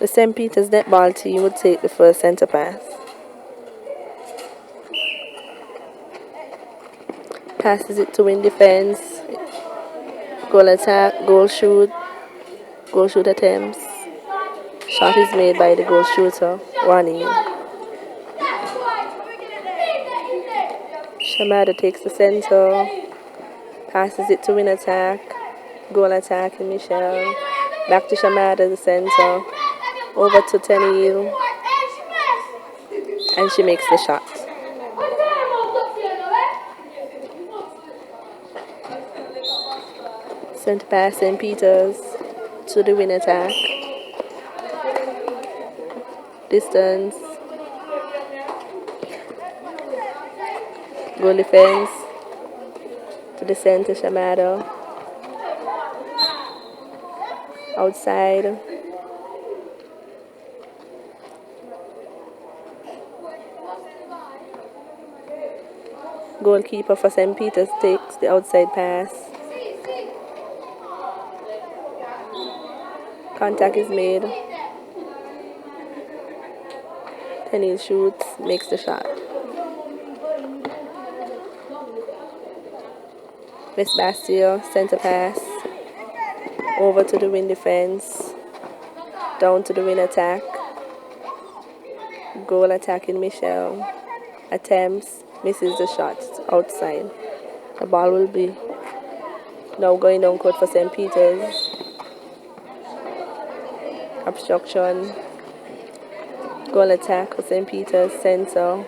The St. Peter's netball team would take the first center pass. Passes it to win defense. Goal attack, goal shoot attempts. Shot is made by the goal shooter, running. Shamada takes the center. Passes it to win attack. Goal attack in Michelle. Back to Shamada, the center. Over to Tenil. And she makes the shot. Center pass St. Peter's to the win attack. Distance. Goal defense to the center, Shamada. Outside. Goalkeeper for St. Peter's takes the outside pass. Contact is made. Tenil shoots, makes the shot. West Bastia, center pass. Over to the win defense. Down to the win attack. Goal attacking Michelle. Attempts, misses the shot outside. The ball will be now going down court for St. Peter's. Obstruction. Goal attack for St. Peter's, center.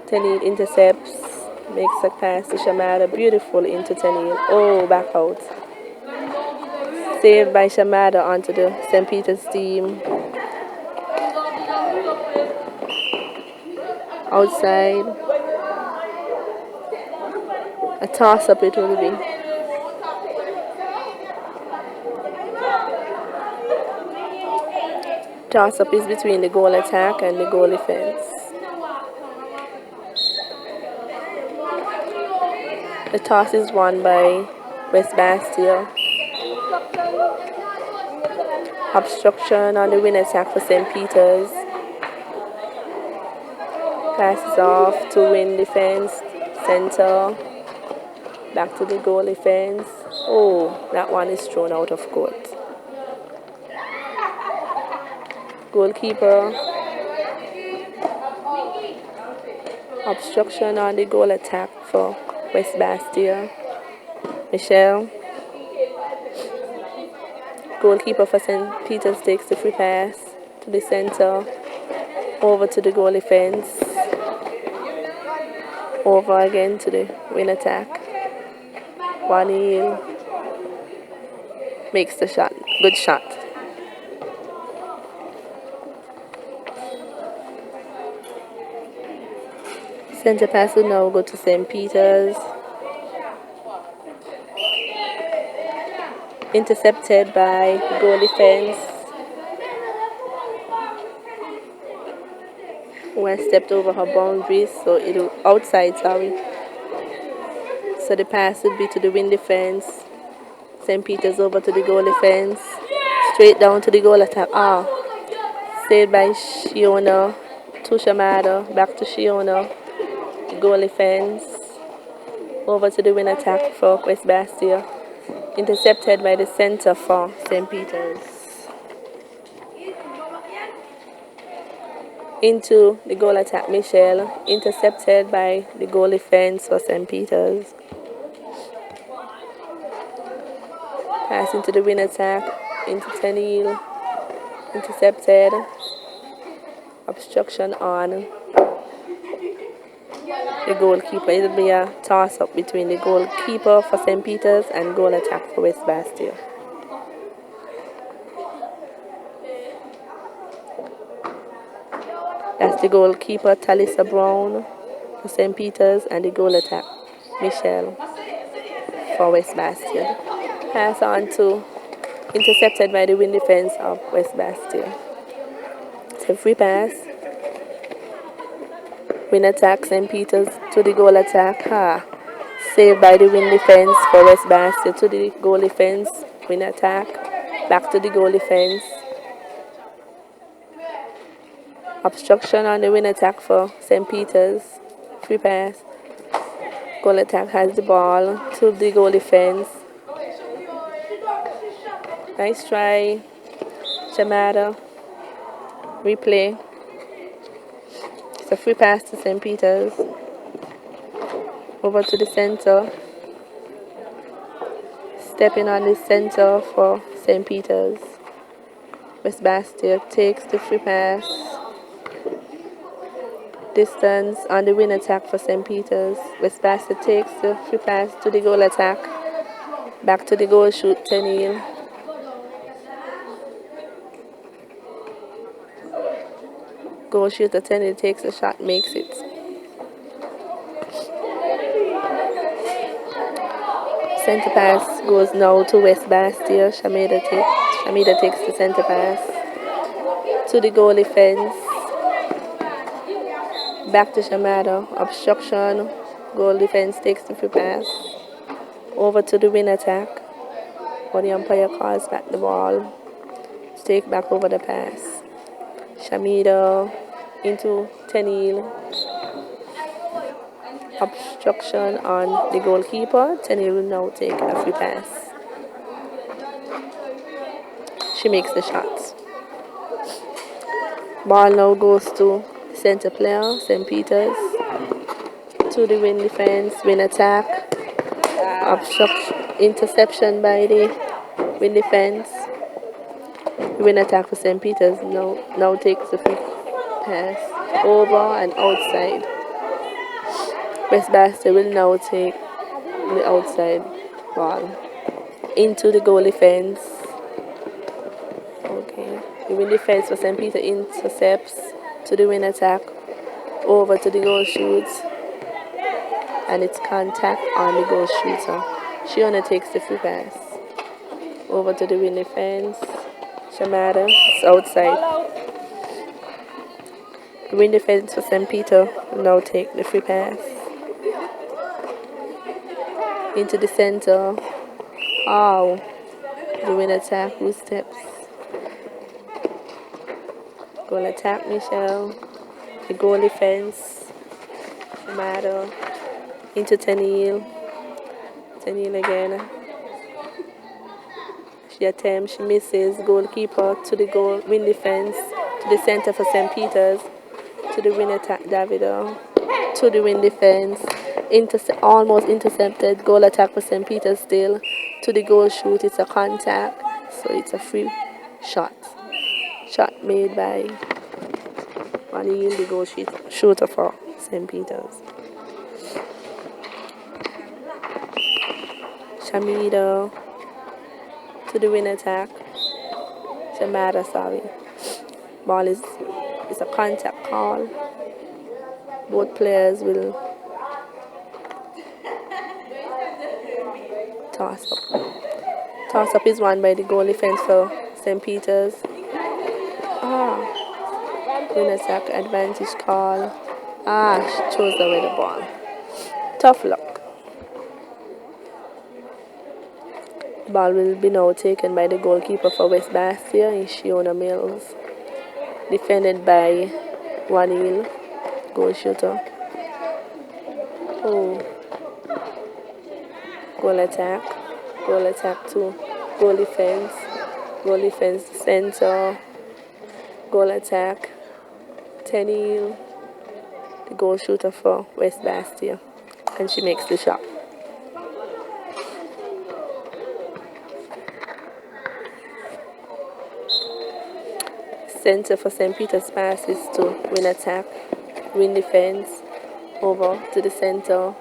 Tenil intercepts, makes a pass to Shamada, beautiful into Tenil. Oh, back out. Saved by Shamada onto the St. Peter's team. Outside. A toss-up it will be. Toss-up is between the goal attack and the goal defense. The toss is won by West Bastia. Obstruction on the win attack for St. Peter's. Passes off to win defense, center. Back to the goal defense. Oh, that one is thrown out of court. Goalkeeper. Obstruction on the goal attack for West Bastia. Michelle. Goalkeeper for St. Peter's takes the free pass to the center. Over to the goal defense. Over again to the win attack. 1-0. Makes the shot. Good shot. Center pass will now go to St. Peter's. Intercepted by goal defense. Who has stepped over her boundaries, so it'll outside, sorry. So the pass would be to the win defense. St. Peter's over to the goal defense. Straight down to the goal attack. Saved by Shiona. To Shamada. Back to Shiona. Goal defense. Over to the win attack for West Bastia. Intercepted by the center for St. Peter's. Into the goal attack, Michelle. Intercepted by the goal defense for St. Peter's. Pass into the win attack. Into Tenil. Intercepted. Obstruction on the goalkeeper. It will be a toss-up between the goalkeeper for St. Peter's and goal attack for West Bastia. That's the goalkeeper, Talisa Brown, for St. Peter's, and the goal attack, Michelle, for West Bastia. Pass on to, intercepted by the win defense of West Bastia. It's a free pass. Win attack, St. Peter's to the goal attack. Saved by the win defense for West Bastia to the goal defense. Win attack. back to the goal defense. Obstruction on the wing attack for St. Peter's. Free pass. Goal attack has the ball to the goal defense. Nice try. Shamada. Replay. It's a free pass to St. Peter's. Over to the center. Stepping on the center for St. Peter's. West Bastia takes the free pass. Distance on the wing attack for St. Peter's. West Bastia takes the free pass to the goal attack. Back to the goal shoot, Tenil. Goal shooter Tenil takes a shot, makes it. Center pass goes now to West Bastia. Shamida takes the center pass to the goal defense. Back to Shamada. Obstruction. Goal defense takes the free pass. Over to the wing attack. But the umpire calls back the ball. To take back over the pass. Shamida into Tenil. Obstruction on the goalkeeper. Tenil will now take a free pass. She makes the shot. Ball now goes to center player, St. Peter's. To the wing defense, wing attack. Obstruction, interception by the wing defense. The wing attack for St. Peter's now takes the free pass over and outside. West Bastia will now take the outside ball into the goal defense. Okay, the wing defense for St. Peter intercepts to the wing attack, over to the goal shoot, and it's contact on the goal shooter. She only takes the free pass. Over to the wing defense. Shamada, it's outside. The wing defense for St. Peter will now take the free pass. Into the center. Oh, the wing attack, who steps? Goal attack, Michelle. The goal defense. Shamada. Into Tenil. Tenil again. She attempts, she misses. Goalkeeper to the goal, win defense. To the center for St. Peter's. To the win attack, Davido. To the win defense. Almost intercepted. Goal attack for St. Peter's still. To the goal shoot, it's a contact. So it's a free shot. Shot made by Manil, the goal shooter for St. Peter's. Shamida to the win attack. Shamada, sorry. Ball is a contact call. Both players will toss up. Toss up is won by the goal defense for St. Peter's. Win attack, advantage call. She throws away the ball. Tough luck. Ball will be now taken by the goalkeeper for West Bastia, Shiona Mills. Defended by Wanil, goal shooter. Goal attack to goal defense center, goal attack, Tenil, the goal shooter for West Bastia, and she makes the shot. Center for St. Peter's passes to win attack, win defense, over to the center.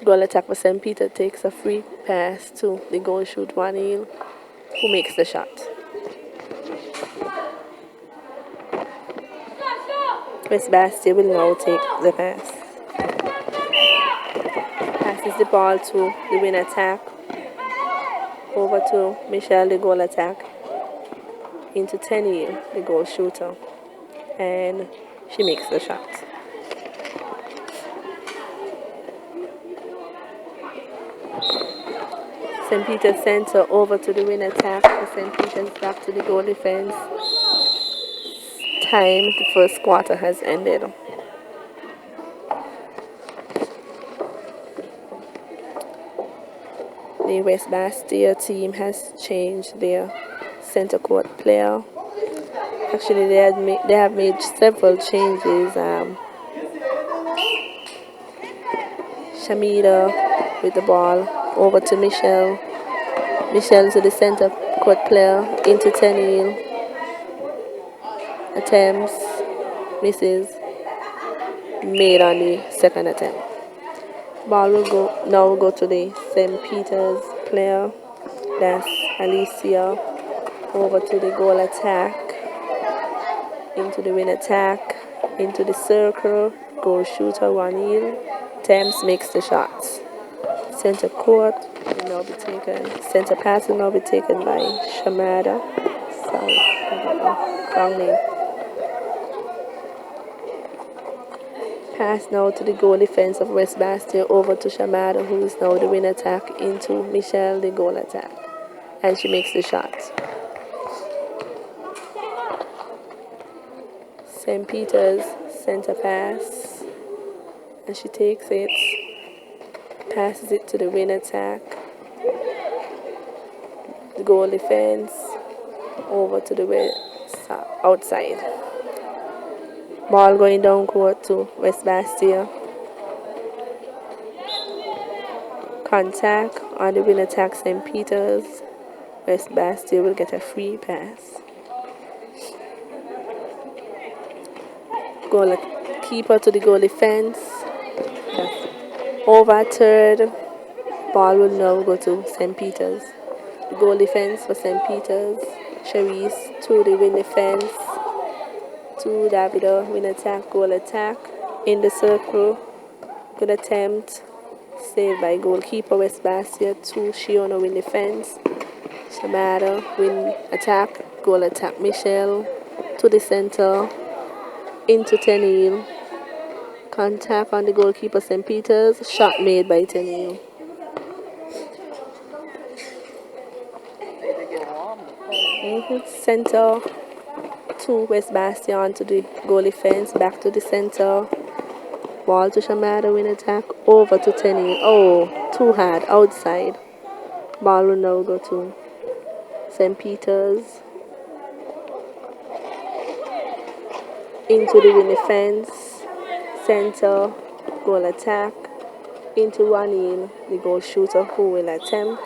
Goal attack for St. Peter takes a free pass to the goal shoot Wanil, who makes the shot. West Bastia will now take the pass. Passes the ball to the win attack. Over to Michelle, the goal attack. Into Tenil, the goal shooter. And she makes the shot. St. Peter's center over to the wing attack. St. Peter's back to the goal defense. Time, the first quarter has ended. The West Bastia team has changed their center court player. Actually, they have made several changes. Shamida with the ball over to Michelle. Michelle to the center court player into Tenil. Attempts, misses, made on the second attempt. Ball will go to the St. Peter's player. That's Alicia. Over to the goal attack. Into the win attack. Into the circle. Goal shooter Wanil. Thames makes the shots. Center court will now be taken. Center pass will now be taken by Shamada. Sorry, wrong name. Pass now to the goal defense of West Bastia over to Shamada, who is now the win attack into Michelle, the goal attack. And she makes the shot. St. Peter's center pass. And she takes it. Passes it to the win attack. The goal defense. Over to the outside. Ball going down court to West Bastia. Contact on the win attack St. Peter's. West Bastia will get a free pass. Goalkeeper to the goal defense. That's overturned. Ball will now go to St. Peter's. The goal defense for St. Peter's. Cherise to the win defense. To Davida, win attack, goal attack. In the circle. Good attempt. Saved by goalkeeper West Bastia. To Shiona, win defense. Shamada, win attack, goal attack. Michelle to the center. Into Tenil. Contact on the goalkeeper St. Peter's. Shot made by Tenil. Center to West Bastion to the goal defense. Back to the center. Ball to Shamada, win attack. Over to Tenil. Oh, too hard. Outside. Ball will now go to St. Peter's. Into the win defense. Center. Goal attack. Into Wanil, the goal shooter, who will attempt.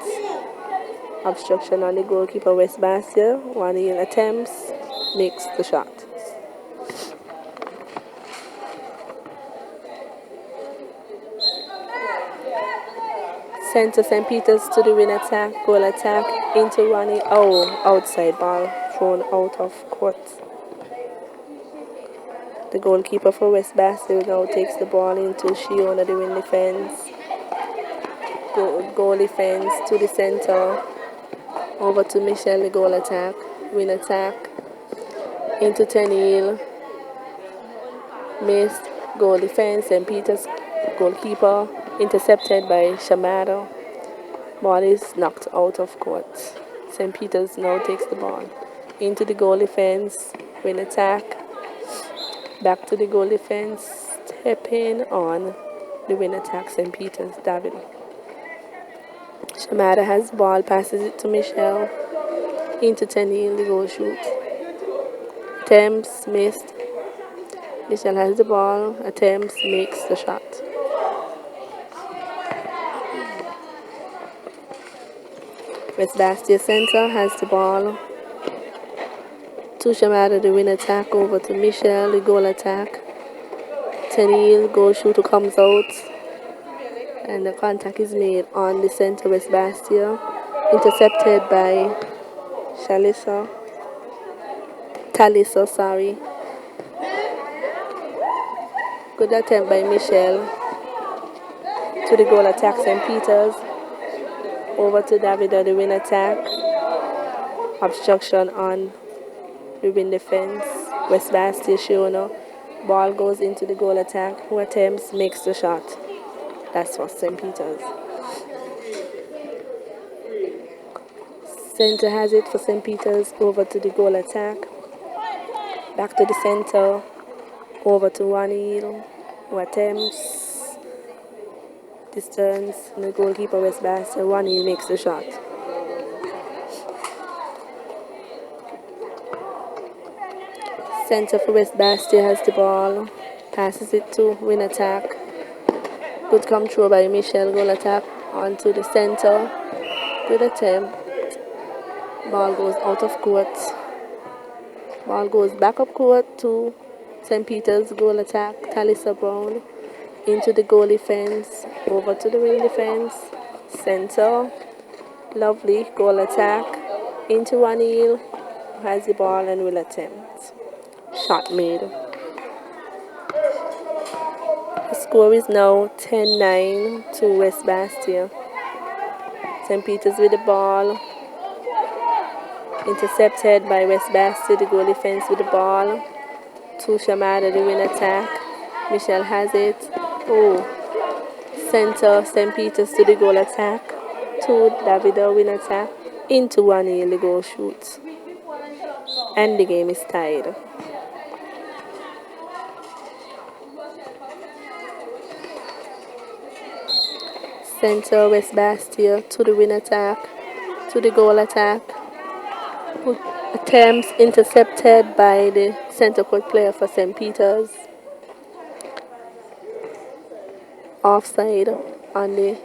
Obstruction on the goalkeeper West Bastia. Wanil attempts. Makes the shot. Center St. Peter's to the win attack. Goal attack. Into Wanil. Oh, outside ball. Thrown out of court. The goalkeeper for West Bastia now takes the ball into Shiona, the win defense. Goal defense to the center. Over to Michelle, the goal attack. Win attack. Into Tenil. Missed. Goal defense. St. Peter's goalkeeper. Intercepted by Shamada. Ball is knocked out of court. St. Peter's now takes the ball. Into the goal defense. Win attack. Back to the goal defense. Stepping on the win attack St. Peter's. David. Shamada has ball. Passes it to Michelle. Into Tenil. The goal shoot. Attempts. Missed. Michelle has the ball. Attempts. Makes the shot. West Bastia center has the ball. To Shamada, the win attack. Over to Michelle, the goal attack. Tenil, goal shooter comes out. And the contact is made on the center West Bastia. Intercepted by Talisa, sorry. Good attempt by Michelle. To the goal attack, St. Peter's. Over to Davida, the win attack. Obstruction on the win defense. West Bastia, Shiona. Ball goes into the goal attack. Who attempts, makes the shot. That's for St. Peter's. Center has it for St. Peter's, over to the goal attack. Back to the center, over to Wanil, who attempts distance, and the goalkeeper West Bastia. Wanil makes the shot. Center for West Bastia has the ball, passes it to win attack. Good control by Michelle, goal attack onto the center. Good attempt. Ball goes out of court. Ball goes back up court to St. Peter's, goal attack. Talisa Brown into the goalie fence, over to the wing defense. Center, lovely, goal attack. Into Wanil, who has the ball and will attempt. Shot made. The score is now 10-9 to West Bastia. St. Peter's with the ball. Intercepted by West Bastia, the goal defense with the ball. To Shamada, the win attack. Michelle has it. Oh, center, St. Peter's to the goal attack. To Davida, win attack. Into Wanil, the goal shoot. And the game is tied. Center, West Bastia to the win attack. To the goal attack. Attempts intercepted by the center court player for St. Peter's. Offside on the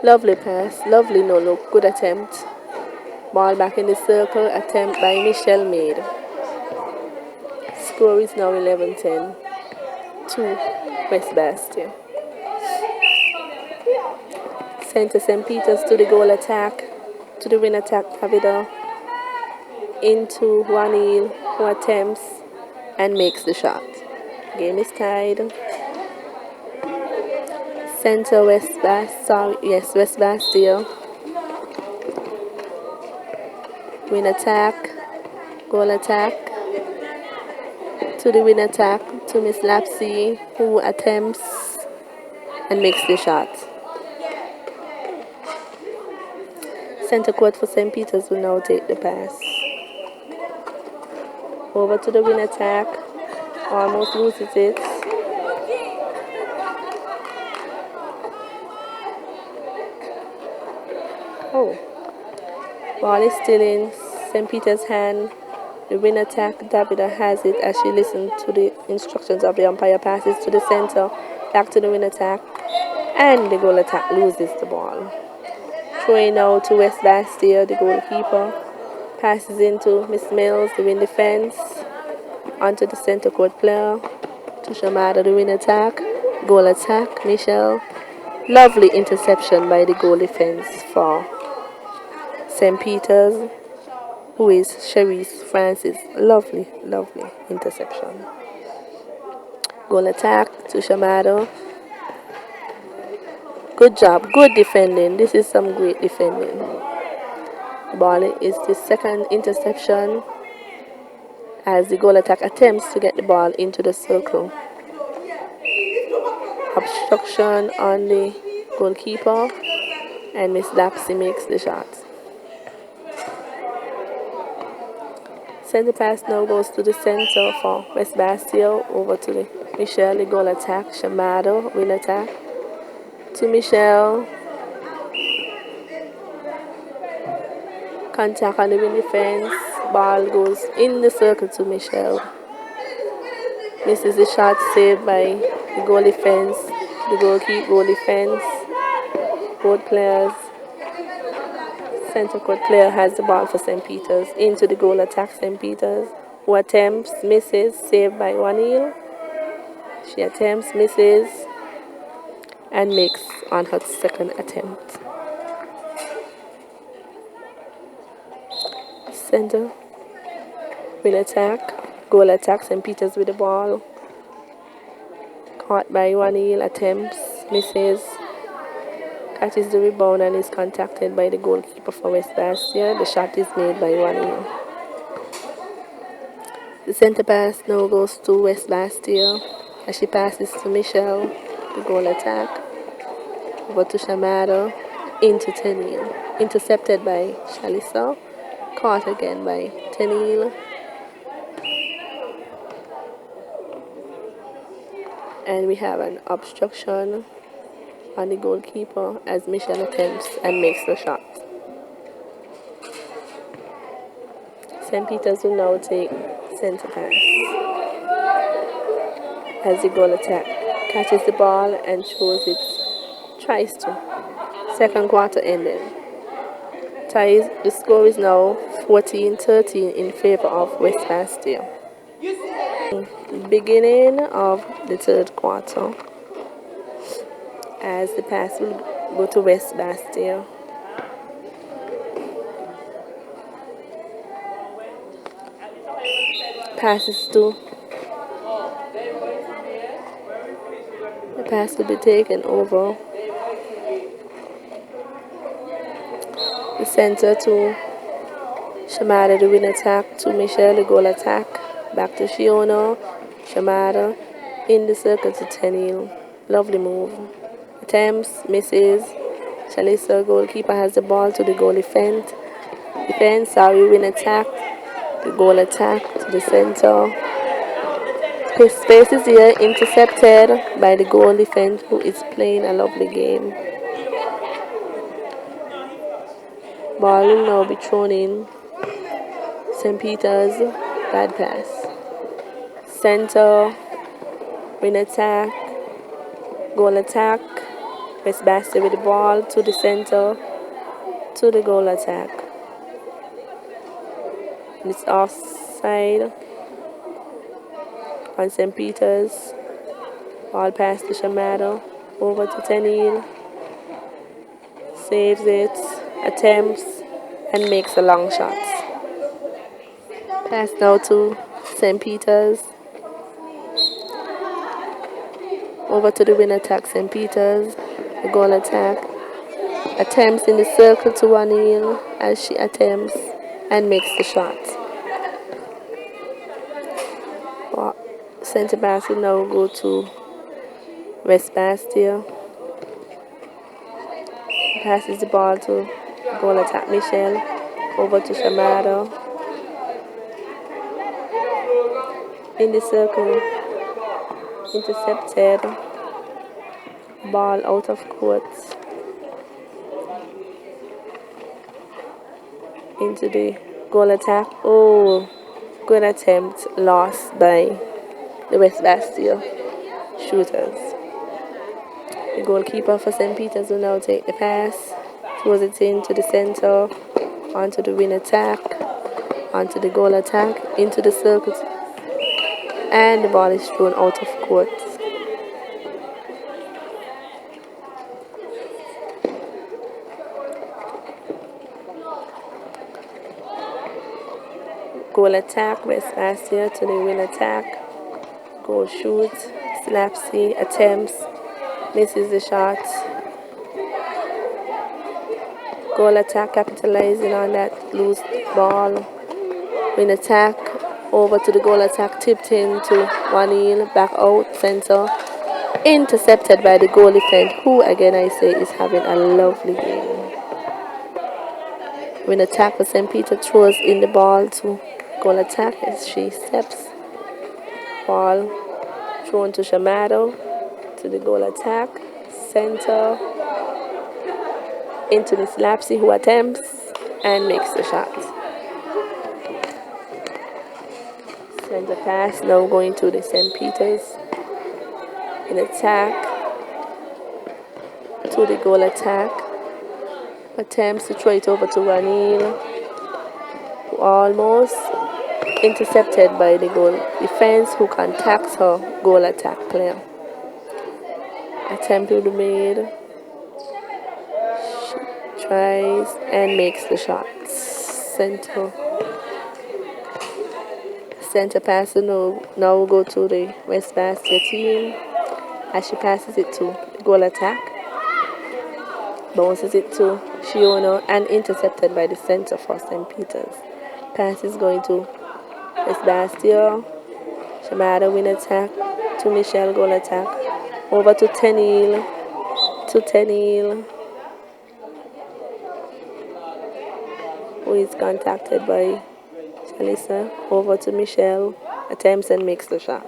lovely pass, lovely no look, good attempt. Ball back in the circle, attempt by Michelle made. Score is now 11-10 to West Bastia. Center St. Peter's to the goal attack, to the win attack, Davida. Into Wanil, who attempts and makes the shot. Game is tied. Center West Bastia. Win attack, goal attack. To the win attack, to Miss Lapsy, who attempts and makes the shot. Center court for St. Peter's will now take the pass. Over to the win attack. Almost loses it. Oh. Ball is still in St. Peter's hand. The win attack, Davida has it as she listens to the instructions of the umpire. Passes to the center. Back to the win attack. And the goal attack loses the ball. Throwing now to West Bastia, the goalkeeper. Passes into Miss Mills, the win defense. Onto the center court player. To Shamada, the win attack. Goal attack, Michelle. Lovely interception by the goal defense for St. Peter's, who is Cherise Francis. Lovely, lovely interception. Goal attack to Shamada. Good job, good defending. This is some great defending. The ball is the second interception as the goal attack attempts to get the ball into the circle. Obstruction on the goalkeeper, and Miss Lapsy makes the shot. Center pass now goes to the center for West Bastia, over to the Michelle, the goal attack. Shamada, win attack. To Michelle. Contact on the win defense. Ball goes in the circle to Michelle. Misses the shot, saved by the goal defense. The goalkeeper, goal defense. Both players. Center court player has the ball for St. Peter's. Into the goal attack, St. Peter's. Who attempts, misses, saved by Wanil. She attempts, misses, and makes on her second attempt. Center, win attack, goal attack, St. Peter's with the ball. Caught by Wanil, attempts, misses, catches the rebound and is contacted by the goalkeeper for West Bastia. The shot is made by Wanil. The center pass now goes to West Bastia as she passes to Michelle, the goal attack. Over to Shamada. into Tenil. Intercepted by Shalisa. Caught again by Tenil. And we have an obstruction on the goalkeeper as Michelle attempts and makes the shot. St. Peter's will now take center pass as the goal attack catches the ball and shows it, tries to. Second quarter ended. Ties, the score is now 14-13 in favor of West Bastille. Beginning of the third quarter as the pass will go to West Bastille. Passes to. The pass will be taken over the center to Shamada, the win attack, to Michelle, the goal attack. Back to Shiona, Shamada, in the circle to Tenil. Lovely move. Attempts, misses. Shalisa, goalkeeper, has the ball to the goal defense. Win attack. The goal attack to the center. Space is here, intercepted by the goal defense, who is playing a lovely game. Ball will now be thrown in. St. Peter's, bad pass. Center, win attack, goal attack. West Bastille with the ball to the center, to the goal attack. And it's offside on St. Peter's. Ball pass to Shamada, over to Tenil. Saves it, attempts, and makes a long shot. Pass now to St. Peter's. Over to the win attack, St. Peter's. The goal attack. Attempts in the circle to Wanil as she attempts and makes the shot. Center pass will now go to West Bastille. Passes the ball to goal attack Michelle. Over to Shamada. In the circle. Intercepted. Ball out of court. Into the goal attack. Oh, good attempt. Lost by the West Bastille shooters. The goalkeeper for St. Peter's will now take the pass. Throws it into the center. Onto the win attack. Onto the goal attack. Into the circle. And the ball is thrown out of court. Goal attack, West Bastille to the win attack. Goal shoot, Slapsy attempts, misses the shot. Goal attack, capitalizing on that loose ball. Win attack, over to the goal attack, tipped into Wanil, back out, center. Intercepted by the goal defense, who again I say is having a lovely game. Win attack for St. Peter, throws in the ball to goal attack as she steps. Ball thrown to Shamado, to the goal attack, center, into the Slapsy, who attempts and makes the shot. Center pass now going to the St. Peter's. In attack, to the goal attack. Attempts to throw it over to Ranil, who almost intercepted by the goal defense, who contacts her goal attack player. Attempt will be made. She tries and makes the shot. Center pass now will go to the West Bastille team as she passes it to the goal attack. Bounces it to Shiona and intercepted by the center for St. Peter's. Pass is going to West Bastille. Shamada win attack to Michelle, goal attack. Over to Tenil. who is contacted by Shalissa. Over to Michelle, attempts and makes the shot.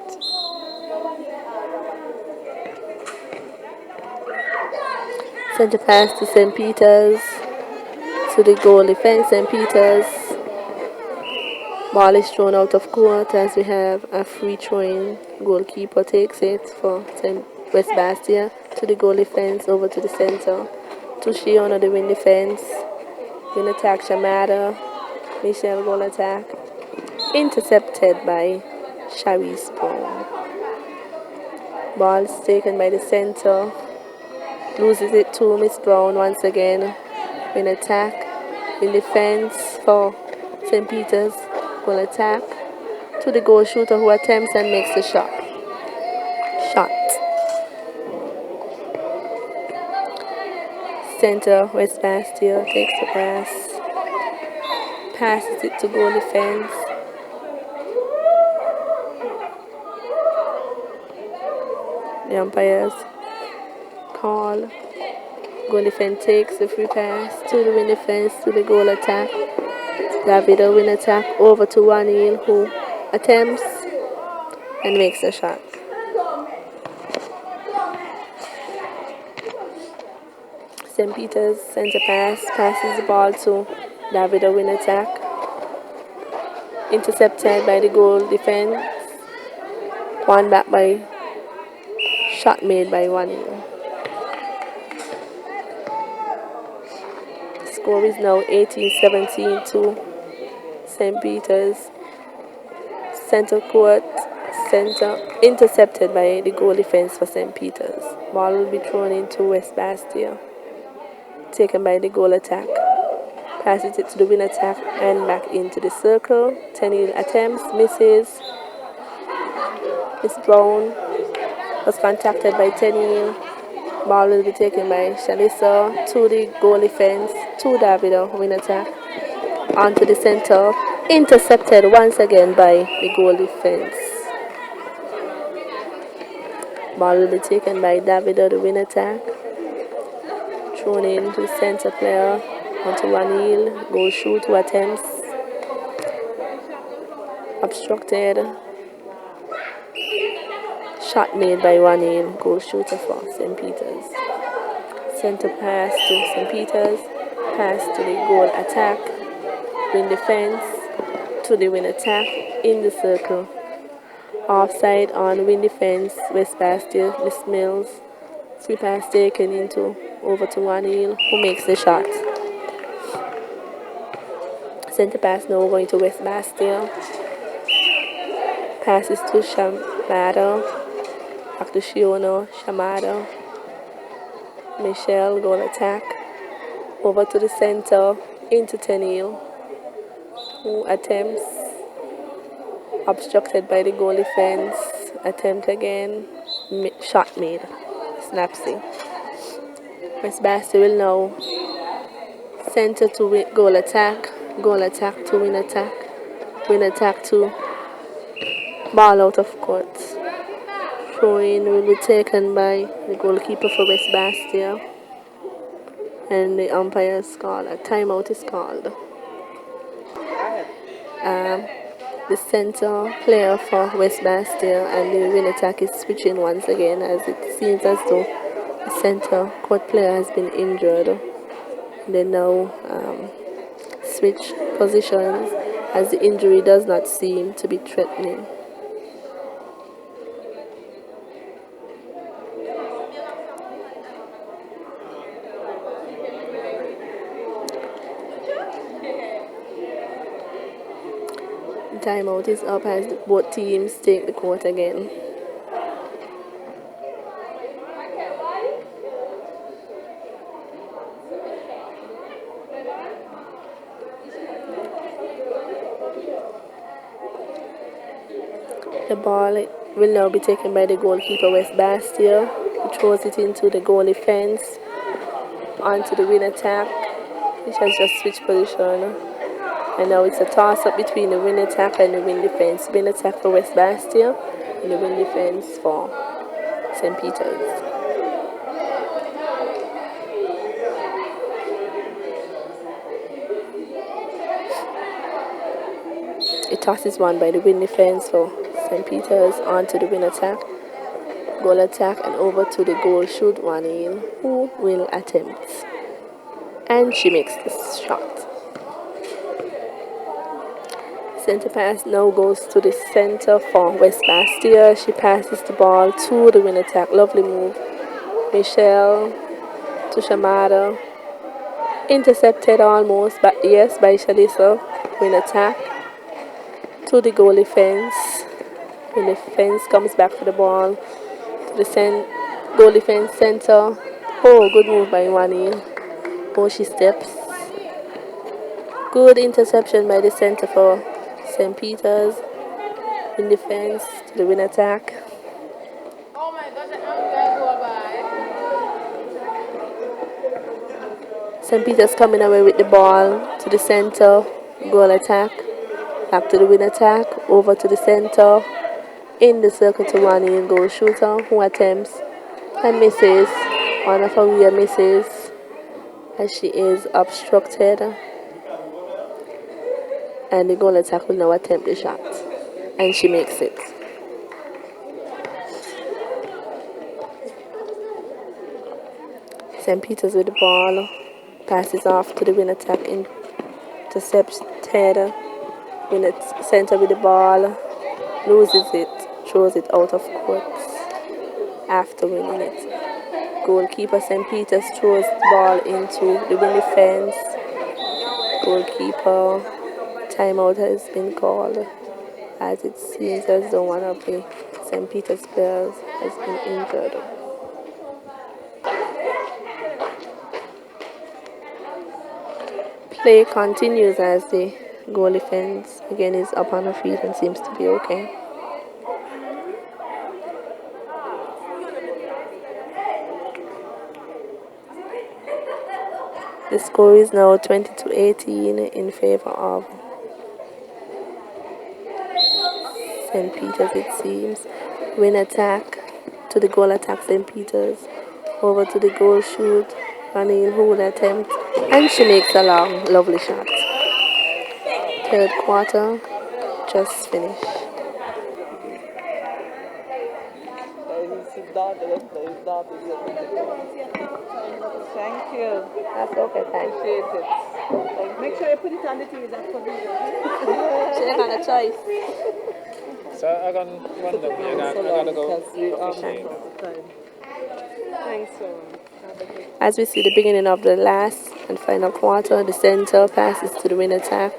Center pass to St. Peter's, to the goal defense. St. Peter's ball is thrown out of court as we have a free throwing. Goalkeeper takes it for St. West Bastia to the goal defense, over to the center. Tushi on the wing defense. Win attack Shamada. Michelle goal attack. Intercepted by Sharice Brown. Ball is taken by the center. Loses it to Miss Brown once again. In attack, in defense for St. Peter's. Goal attack to the goal shooter who attempts and makes the shot. Center, West Bastia takes the pass. Passes it to goal defense. The umpires call. Goal defense takes the free pass to the win defense to the goal attack. Davido win attack over to Wanil who attempts and makes a shot. St. Peter's center pass passes the ball to Davido win attack. Intercepted by the goal defense. One back by shot made by Wanil. Score is now 18-17 to St. Peter's. Center court, center intercepted by the goal defense for St. Peter's. Ball will be thrown into West Bastia. Taken by the goal attack. Passes it to the win attack and back into the circle. Tenil attempts, misses. Miss Brown was contacted by Tenil. Ball will be taken by Shalissa to the goal defense, to Davido, win attack. Onto the center, intercepted once again by the goal defense. Ball will be taken by Davido, the win attack. Thrown in to the center player, onto Wanil, goal shoot, who attempts. Obstructed. Shot made by Wanil, goal shooter for St. Peter's. Center pass to St. Peter's, pass to the goal attack, win defense, to the win attack, in the circle. Offside on win defense, West Bastia, Miss Mills. Free pass taken into, over to Wanil, who makes the shot. Center pass now going to West Bastia. Passes to Shamada. Back to Shiono, Shamada. Michelle, goal attack. Over to the center, into Tenil, who attempts. Obstructed by the goal defense. Attempt again. Shot made. Snapsy. West Bastia will now center to goal attack to win attack to ball out of court. Throw-in will be taken by the goalkeeper for West Bastia, and the umpires call a timeout is called. The center player for West Bastia and the win attack is switching once again, as it seems as though the center court player has been injured. They now switch positions as the injury does not seem to be threatening. Timeout is up as both teams take the court again. The ball will now be taken by the goalkeeper West Bastia, who throws it into the goal defense, onto the win attack, which has just switched position. And now it's a toss-up between the win attack and the win defense. Win attack for West Bastia and the win defense for St. Peter's. A toss is won by the win defense for St. Peter's. On to the win attack. Goal attack and over to the goal shoot. 1-0. Who will attempt? And she makes this shot. Center pass now goes to the center for West Bastia. She passes the ball to the win attack. Lovely move. Michelle to Shamada. Intercepted almost, but yes, by Shalisa. Win attack to the goalie fence. When the fence comes back for the ball to the goalie fence center. Oh, good move by Wani. Oh, she steps. Good interception by the center for St. Peter's. In defense to the win attack. Oh my gosh, St. Peter's coming away with the ball to the center. Goal attack. Back to the win attack. Over to the center. In the circle to Wani and goal shooter who attempts and misses. One of her misses as she is obstructed. And the goal attack will now attempt the shot. And she makes it. St. Peter's with the ball. Passes off to the win attack. Intercepted. Win center with the ball. Loses it. Throws it out of court after winning it. Goalkeeper St. Peter's throws the ball into the win defense. Goalkeeper timeout has been called as it seems as though one of the St. Peter's players has been injured. Play continues as the goal defense again is up on her feet and seems to be okay. The score is now 20-18 in favor of St. Peter's, it seems. Win attack to the goal attack, St. Peter's. Over to the goal shoot. Running who will attempt. And she makes a long, lovely shot. Third quarter just finished. Thank you. That's okay, thanks. Appreciate it. Make sure you put it on the TV. That's for me. She had a choice. So I got one of them. I gotta go. Thanks so much. As we see the beginning of the last and final quarter, the center passes to the win attack,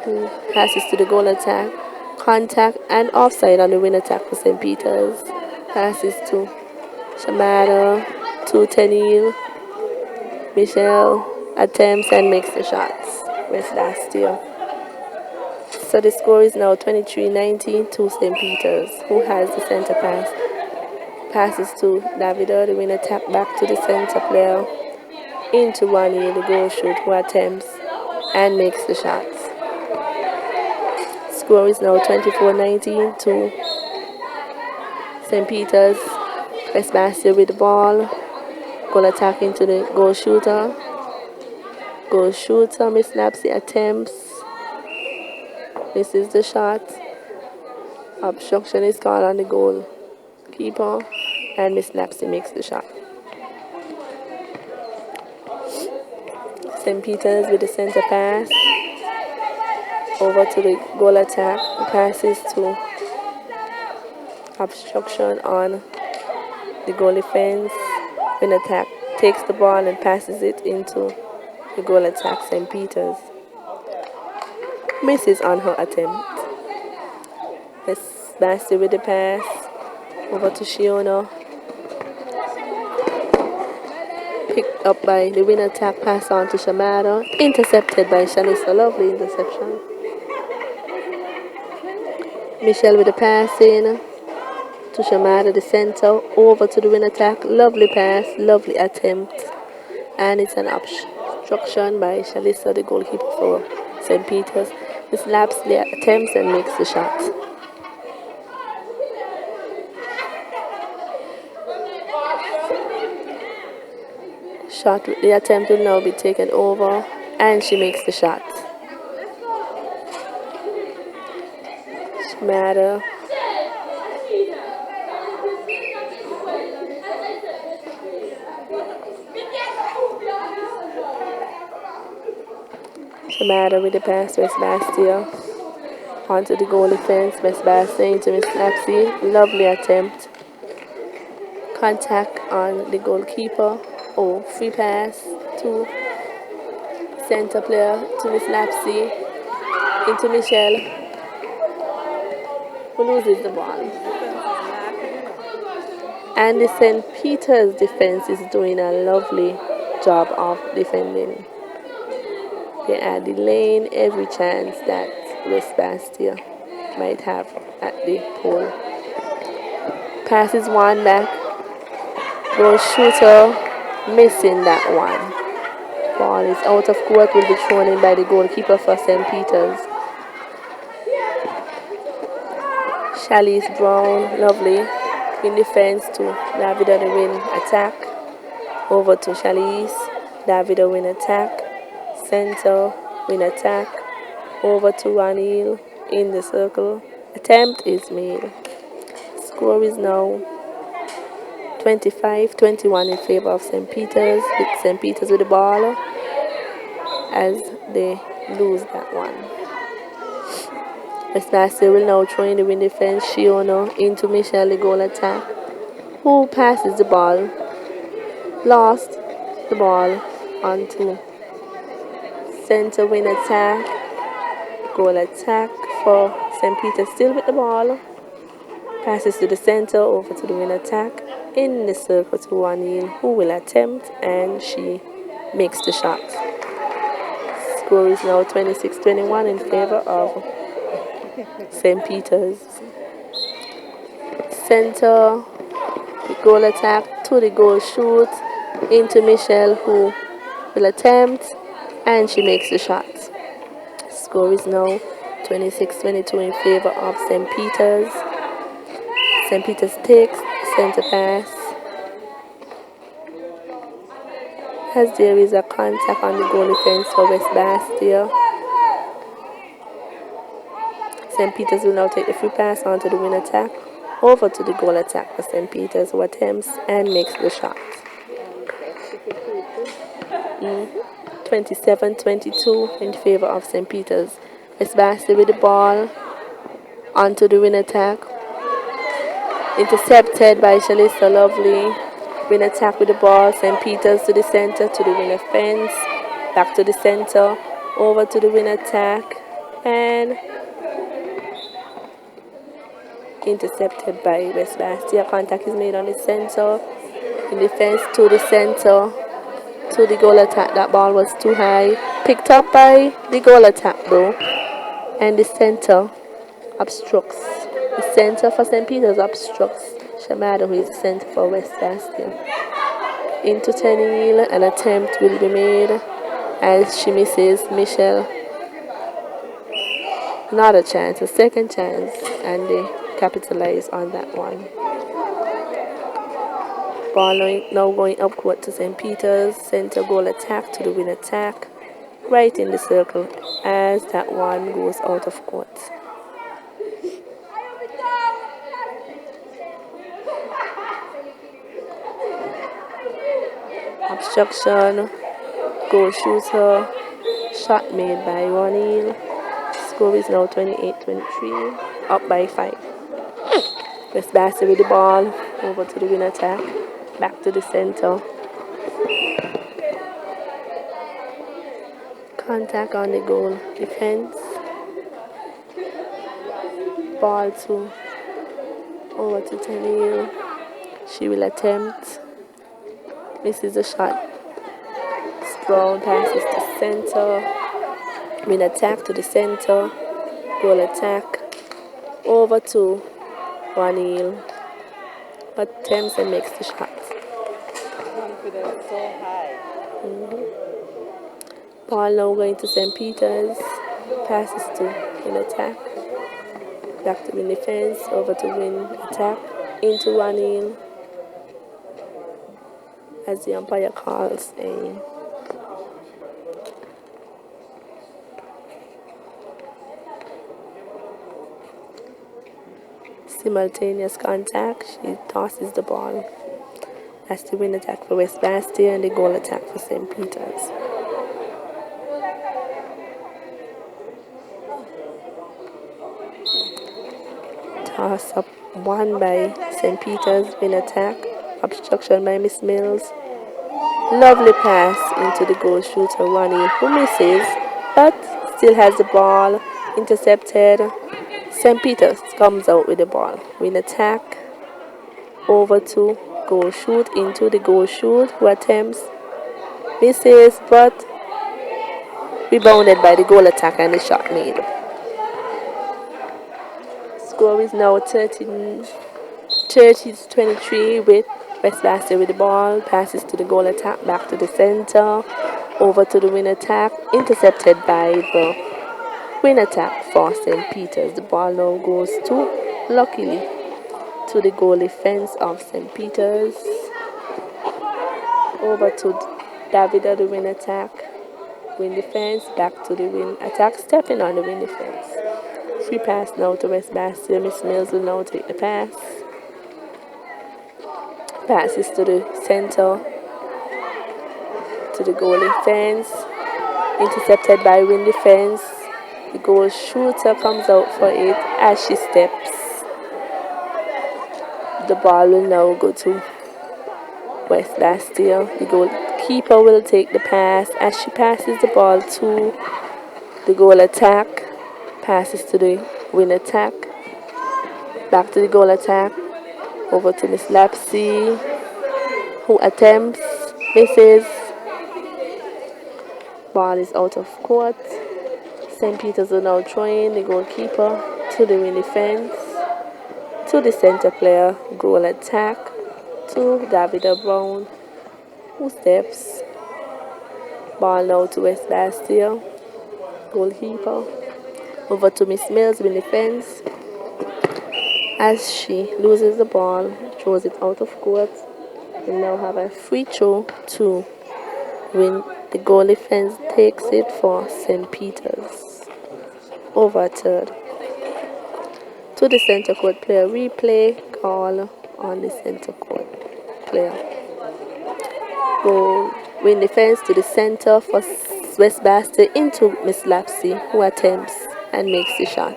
who passes to the goal attack, contact and offside on the win attack for St. Peter's, passes to Shamada, to Tenil, Michelle attempts and makes the shots. West last year. So the score is now 23-19 to St. Peter's, who has the center pass. Passes to Davida, the win attack back to the center player. Into Wani, the goal shoot, who attempts and makes the shots. Score is now 24-19 to St. Peter's. West Bastia with the ball. Goal attack into the goal shooter. Goal shooter, Miss Napsy attempts. Misses the shot. Obstruction is called on the goal keeper. And Miss Napsy makes the shot. St. Peter's with the center pass. Over to the goal attack. Passes to obstruction on the goal defense. Win attack takes the ball and passes it into the goal attack, St. Peter's. Misses on her attempt. Miss Basti with the pass. Over to Shiona. Picked up by the win attack, pass on to Shamada. Intercepted by Shalisa. Lovely interception. Michelle with the pass in to Shamada, the center. Over to the win attack. Lovely pass, lovely attempt. And it's an obstruction by Shalisa, the goalkeeper for St. Peter's. Miss Lapsley attempts and makes the shot. The attempt will now be taken over and she makes the shot. Matter. Matter with the pass, West Bastia. Onto the goal defense, West Bastia into Miss Lapsy. Lovely attempt. Contact on the goalkeeper. Oh, free pass to center player to Miss Lapsy. Into Michelle, who loses the ball. And the St. Peter's defense is doing a lovely job of defending. They are delaying every chance that West Bastia might have at the pole. Passes one back. Goal shooter missing that one. Ball is out of court, will be thrown in by the goalkeeper for St. Peter's. Chalice Brown, lovely. In defense to Davida the win attack. Over to Chalice. Davida win attack. Center win attack. Over to Ranil in the circle. Attempt is made. Score is now 25-21 in favor of St. Peter's, with St. Peter's with the ball as they lose that one. West Bastia will now throw in the win defense. Shiona into Michelle, the goal attack, who passes the ball, lost the ball onto center win attack, goal attack for St. Peter's still with the ball, passes to the center, over to the win attack, in the circle to Wanil, who will attempt, and she makes the shot. Score is now 26-21 in favor of St. Peter's. Center, the goal attack to the goal shoot, into Michelle, who will attempt, and she makes the shot. Score is now 26-22 in favor of St. Peter's. St. Peter's takes center pass, as there is a contact on the goal defense for West Bastia. St. Peter's will now take the free pass onto the win attack, over to the goal attack for St. Peter's, who attempts and makes the shot. 27-22 in favor of St. Peter's. West Bastia with the ball onto the win attack. Intercepted by Shalissa Lovely. Win attack with the ball. St. Peter's to the center, to the win fence. Back to the center. Over to the win attack. And intercepted by West Bastia. Contact is made on the center. In defense to the center. To the goal attack. That ball was too high. Picked up by the goal attack though. And the center obstructs. The center for St. Peter's obstructs Shamada, who is the center for West Bastia. Into Tenil, an attempt will be made as she misses Michelle. Not a chance, a second chance, and they capitalize on that one. Ball now going up court to St. Peter's. Center goal attack to the win attack. Right in the circle as that one goes out of court. Obstruction, goal shooter, shot made by Ronil. Score is now 28-23, up by 5. West Bastia with the ball, over to the win attack, back to the center. Contact on the goal defense. Ball to over to Tenil. She will attempt. Misses the shot. Strong passes to center. Win attack to the center. Goal attack. Over to Wanil. Attempts and makes the shot. Confidence so high. Ball now going to St. Peter's. Passes to win attack. Back to win defense. Over to win attack. Into Wanil. As the umpire calls a simultaneous contact. She tosses the ball. That's the win attack for West Bastia and the goal attack for St. Peter's. Toss up one by St. Peter's, win attack. Obstruction by Miss Mills. Lovely pass into the goal shooter, Ronnie, who misses, but still has the ball. Intercepted. St. Peter's comes out with the ball. Win attack. Over to goal shoot, into the goal shoot, who attempts, misses, but rebounded by the goal attack and the shot made. Score is now 30-23 with West Bastia with the ball. Passes to the goal attack, back to the center, over to the win attack, intercepted by the win attack for St. Peter's. The ball now goes luckily, to the goal defense of St. Peter's. Over to Davida, the win attack, win defense, back to the win attack, stepping on the win defense. Free pass now to West Bastia. Miss Mills will now take the pass. Passes to the center, to the goal defense, intercepted by win defense. The goal shooter comes out for it as she steps. The ball will now go to West Bastia. The goalkeeper will take the pass as she passes the ball to the goal attack. Passes to the win attack. Back to the goal attack. Over to Miss Lapsy, who attempts, misses. Ball is out of court. St. Peter's are now throwing the goalkeeper to the win defense, to the center player, goal attack, to Davida Brown, who steps. Ball now to West Bastia, goalkeeper. Over to Miss Mills, win defense. As she loses the ball, throws it out of court. We now have a free throw to win. The goal defense takes it for St. Peter's. Over third. To the center court player, replay call on the center court player. Goal win defense to the center for West Bastia into Miss Lapsy, who attempts and makes the shot.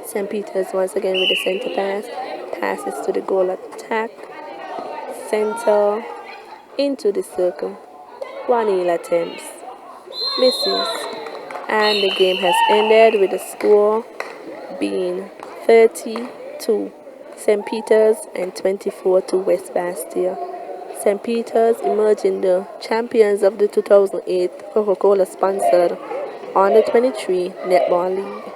St. Peter's once again with the center pass. Passes to the goal attack. Center into the circle. Juanil attempts. Misses. And the game has ended with the score being 30-2 St. Peter's and 24 to West Bastia. St. Peter's emerging the champions of the 2008 Coca-Cola sponsored Under 23 Netball League.